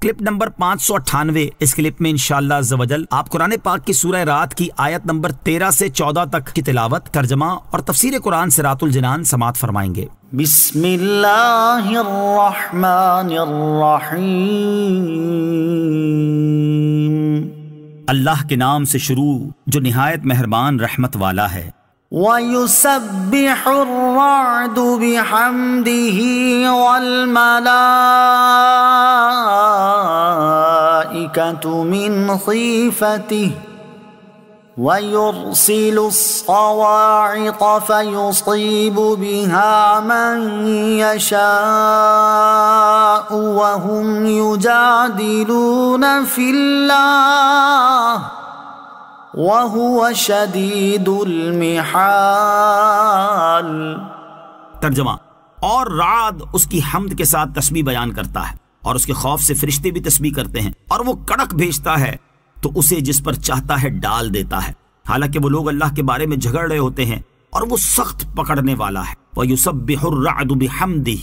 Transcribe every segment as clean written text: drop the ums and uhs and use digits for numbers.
Clip number 598۔ اس clip میں انشاءاللہ عز و جل آپ قرآن پاک کی سورہ رات کی آیت نمبر 13 سے 14 تک کی تلاوت، ترجمہ اور تفسیر قرآن صراط الجنان سماعت فرمائیں گے۔ بسم اللہ الرحمن الرحیم۔ اللہ کے نام سے شروع جو نہایت مہربان رحمت والا ہے۔ وَيُسَبِّحُ الرَّعْدُ بِحَمْدِهِ وَالْمَلَائِكَةُ مِنْ خِيفَتِهِ وَيُرْسِلُ الصَّوَاعِقَ فَيُصِيبُ بِهَا مَنْ يَشَاءُ وَهُمْ يُجَادِلُونَ فِي اللَّهِ وَهُوَ شَدِيدُ الْمِحَالِ۔ ترجمہ، اور رعد اس کی حمد کے ساتھ تسبیح بیان کرتا ہے، اور اس کے خوف سے فرشتے بھی تسبیح کرتے ہیں، اور وہ کڑک بھیجتا ہے تو اسے جس پر چاہتا ہے ڈال دیتا ہے، حالانکہ وہ لوگ اللہ کے بارے میں جھگڑ رہے ہوتے ہیں اور وہ سخت پکڑنے والا ہے۔ وَيُسَبِّحُ الرَّعْدُ بِحَمْدِهِ،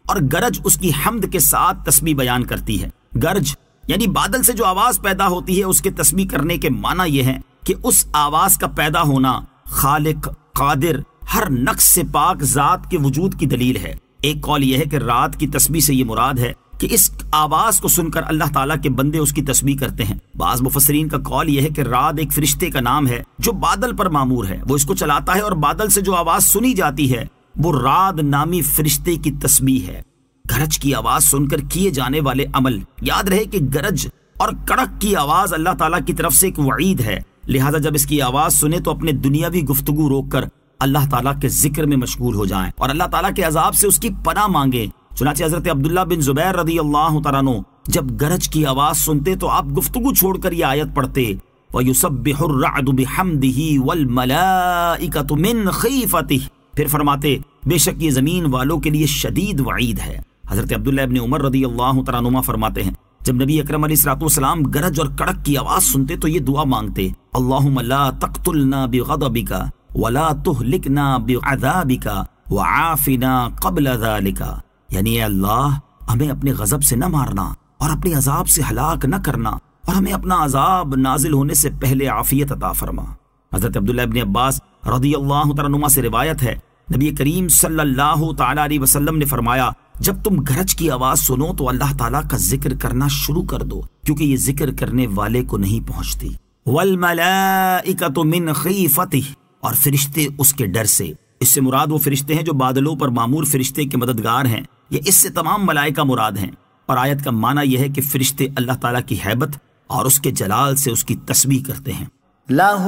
اور گرج اس کی حمد کے ساتھ تسبیح بیان کرتی ہے۔ گرج یعنی بادل سے جو آواز پیدا ہوتی ہے، اس کے تسبیح کرنے کے معنی یہ ہے کہ اس آواز کا پیدا ہونا خالق، قادر، ہر نقص سے پاک ذات کے وجود کی دلیل ہے۔ ایک قول یہ ہے کہ رات کی تسبیح سے یہ مراد ہے کہ اس آواز کو سن کر اللہ تعالیٰ کے بندے اس کی تسبیح کرتے ہیں۔ بعض مفسرین کا قول یہ ہے کہ رات ایک فرشتے کا نام ہے جو بادل پر مامور ہے، وہ اس کو چلاتا ہے، اور بادل سے جو آواز سنی جاتی ہے وہ رات نامی فرشتے کی تسبیح ہے۔ گرج کی آواز سن کر کیے جانے والے عمل، یاد رہے کہ گرج اور کڑک کی آواز اللہ تعالیٰ کی طرف سے ایک وعید ہے، لہٰذا جب اس کی آواز سنیں تو اپنے دنیاوی گفتگو روک کر اللہ تعالیٰ کے ذکر میں مشغول ہو جائیں اور اللہ تعالیٰ کے عذاب سے اس کی پناہ مانگیں۔ چنانچہ حضرت عبداللہ بن زبیر رضی اللہ تعالیٰ عنہ جب گرج کی آواز سنتے تو آپ گفتگو چھوڑ کر یہ آیت پڑھتے، وَيُسَبِّحُ الرَّعْدُ بِحَمْدِهِ وَالْمَلَائِكَةُ مِنْ خِيفَتِهِ، پھر فرماتے بے شک یہ زمین والوں کے لیے شدید وعید ہے۔ حضرت عبداللہ ابن عمر رضی اللہ تعالیٰ عنہ فرماتے ہیں جب نبی اکرم علیہ الصلوۃ والسلام گرج اور کڑک کی آواز سنتے تو یہ دعا مانگتے، اللہم لا تقتلنا بغضبک ولا تہلکنا بعذابک وعافنا قبل ذالک، یعنی اے اللہ ہمیں اپنے غضب سے نہ مارنا اور اپنے عذاب سے ہلاک نہ کرنا، اور ہمیں اپنا عذاب نازل ہونے سے پہلے عافیت عطا فرما۔ حضرت عبداللہ ابن عباس رضی اللہ تعالیٰ عنہ سے روایت ہے نبی کریم صلی اللہ تعالیٰ علیہ وسلم نے فرمایا جب تم گرج کی آواز سنو تو اللہ تعالیٰ کا ذکر کرنا شروع کر دو، کیونکہ یہ ذکر کرنے والے کو نہیں پہنچتی۔ وَالْمَلَائِكَةُ مِنْ خِيفَتِهِ، اور فرشتے اس کے ڈر سے، اس سے مراد وہ فرشتے ہیں جو بادلوں پر مامور فرشتے کے مددگار ہیں، یہ اس سے تمام ملائکہ مراد ہیں۔ اور آیت کا معنی یہ ہے کہ فرشتے اللہ تعالیٰ کی ہیبت اور اس کے جلال سے اس کی تسبیح کرتے ہیں۔ لَهُ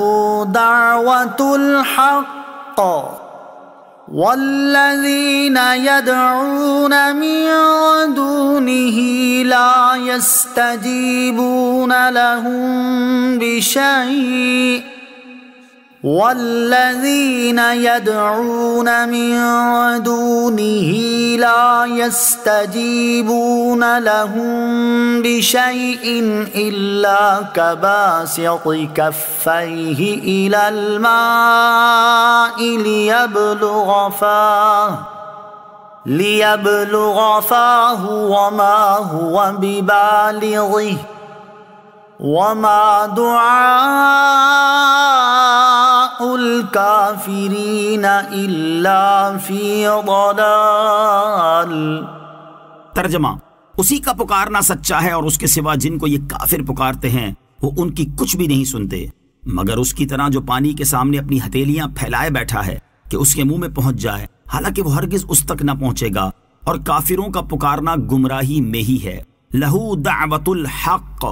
دَعْوَةُ الْحَقِّ وَالَّذِينَ يَدْعُونَ مِن دُونِهِ لَا يَسْتَجِيبُونَ لَهُم بِشَيْءٍ وَالَّذِينَ يَدْعُونَ مِن دُونِهِ لَا يَسْتَجِيبُونَ لَهُم بِشَيْءٍ إِلَّا كَبَاسِطِ كَفَّيْهِ إِلَى الْمَاءِ لِيَبْلُغَ فَاهُ وَمَا هُوَ بِبَالِغِهِ وَمَا دُعَاءُ الْكَافِرِينَ إِلَّا فِي ضَلَالٍ۔ ترجمہ، اسی کا پکارنا سچا ہے اور اس کے سوا جن کو یہ کافر پکارتے ہیں وہ ان کی کچھ بھی نہیں سنتے، مگر اس کی طرح جو پانی کے سامنے اپنی ہتھیلیاں پھیلائے بیٹھا ہے کہ اس کے منہ میں پہنچ جائے، حالانکہ وہ ہرگز اس تک نہ پہنچے گا، اور کافروں کا پکارنا گمراہی میں ہی ہے۔ لہو دعوت الحق،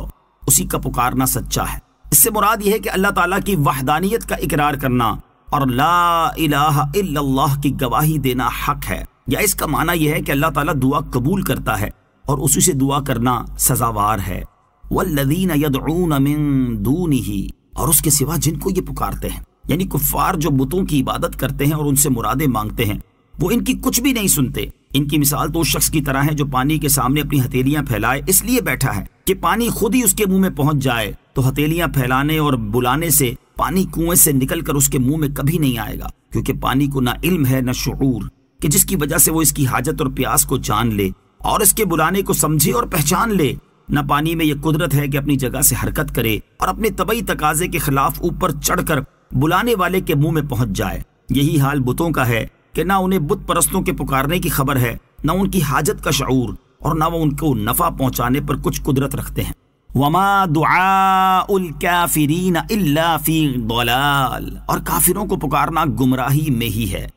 اسی کا پکارنا سچا ہے۔ اس سے مراد یہ ہے کہ اللہ تعالیٰ کی وحدانیت کا اقرار کرنا اور لا الہ الا اللہ کی گواہی دینا حق ہے، یا اس کا معنی یہ ہے کہ اللہ تعالیٰ دعا قبول کرتا ہے اور اسی سے دعا کرنا سزاوار ہے۔ والذین یدعون من دونہ، اور اس کے سوا جن کو یہ پکارتے ہیں، یعنی کفار جو بتوں کی عبادت کرتے ہیں اور ان سے مرادیں مانگتے ہیں، وہ ان کی کچھ بھی نہیں سنتے۔ ان کی مثال تو اس شخص کی طرح ہے جو پانی کے سامنے اپنی ہتھیلیاں پھیلائے اس لیے بیٹھا ہے کہ پانی خود ہی اس کے منہ میں پہنچ جائے، تو ہتھیلیاں پھیلانے اور بلانے سے پانی کنویں سے نکل کر اس کے منہ میں کبھی نہیں آئے گا، کیونکہ پانی کو نہ علم ہے نہ شعور، کہ جس کی وجہ سے وہ اس کی حاجت اور پیاس کو جان لے اور اس کے بلانے کو سمجھے اور پہچان لے۔ نہ پانی میں یہ قدرت ہے کہ اپنی جگہ سے حرکت کرے اور اپنے طبعی تقاضے کے خلاف اوپر چڑھ کر بلانے والے کے منہ میں پہنچ جائے۔ یہی حال بتوں کا ہے کہ نہ انہیں بت پرستوں کے پکارنے کی خبر ہے، نہ ان کی حاجت کا شعور، اور نہ وہ ان کو نفع پہنچانے پر کچھ قدرت رکھتے ہیں۔ وَمَا دُعَاءُ الْكَافِرِينَ إِلَّا فِي ضَلَالٍ، اور کافروں کو پکارنا گمراہی میں ہی ہے،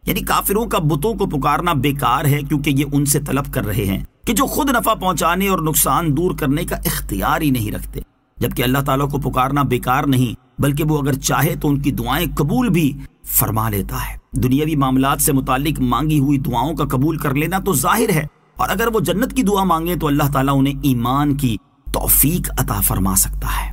یعنی کافروں کا بتوں کو پکارنا بیکار ہے، کیونکہ یہ ان سے طلب کر رہے ہیں کہ جو خود نفع پہنچانے اور نقصان دور کرنے کا اختیار ہی نہیں رکھتے، جبکہ اللہ تعالیٰ کو پکارنا بیکار نہیں بلکہ وہ اگر چاہے تو ان کی دعائیں قبول بھی فرما لیتا ہے۔ دنیاوی معاملات سے متعلق مانگی ہوئی دعاؤں کا قبول کر لینا تو ظاہر ہے، اور اگر وہ جنت کی دعا مانگیں تو اللہ تعالیٰ انہیں ایمان کی توفیق عطا فرما سکتا ہے۔